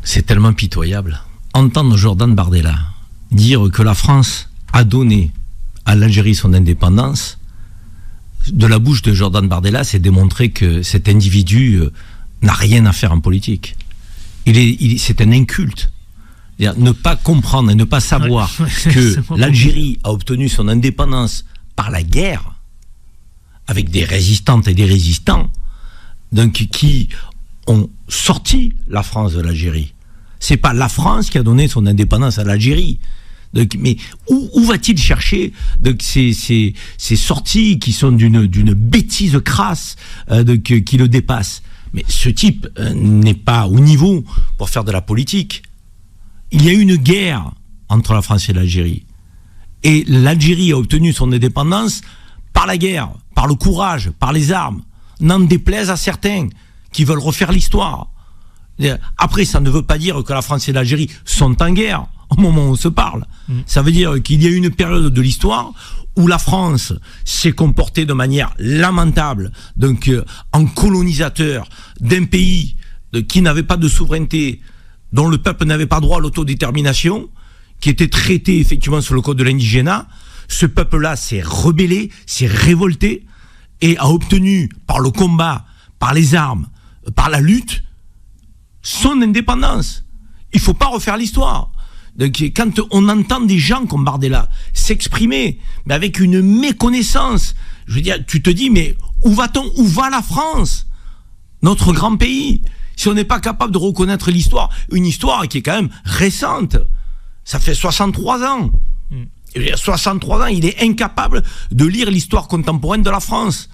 C'est tellement pitoyable. Entendre Jordan Bardella dire que la France a donné à l'Algérie son indépendance, de la bouche de Jordan Bardella, c'est démontrer que cet individu n'a rien à faire en politique. C'est un inculte. Ne pas comprendre et ne pas savoir que l'Algérie a obtenu son indépendance par la guerre, avec des résistantes et des résistants, donc qui ont sorti la France de l'Algérie. C'est pas la France qui a donné son indépendance à l'Algérie. Donc, mais où va-t-il chercher donc, ces sorties qui sont d'une bêtise crasse qui le dépasse? Mais ce type n'est pas au niveau pour faire de la politique. Il y a eu une guerre entre la France et l'Algérie. Et l'Algérie a obtenu son indépendance par la guerre, par le courage, par les armes. N'en déplaise à certains qui veulent refaire l'histoire. Après, ça ne veut pas dire que la France et l'Algérie sont en guerre au moment où on se parle. Ça veut dire qu'il y a eu une période de l'histoire où la France s'est comportée de manière lamentable, donc en colonisateur d'un pays qui n'avait pas de souveraineté, dont le peuple n'avait pas droit à l'autodétermination, qui était traité effectivement sur le code de l'indigénat. Ce peuple-là s'est rebellé, s'est révolté et a obtenu par le combat, par les armes, par la lutte, son indépendance. Il ne faut pas refaire l'histoire. Donc, quand on entend des gens comme Bardella s'exprimer, mais avec une méconnaissance, je veux dire, tu te dis, mais où va-t-on? Où va la France? Notre grand pays? Si on n'est pas capable de reconnaître l'histoire, une histoire qui est quand même récente. Ça fait 63 ans. 63 ans, il est incapable de lire l'histoire contemporaine de la France.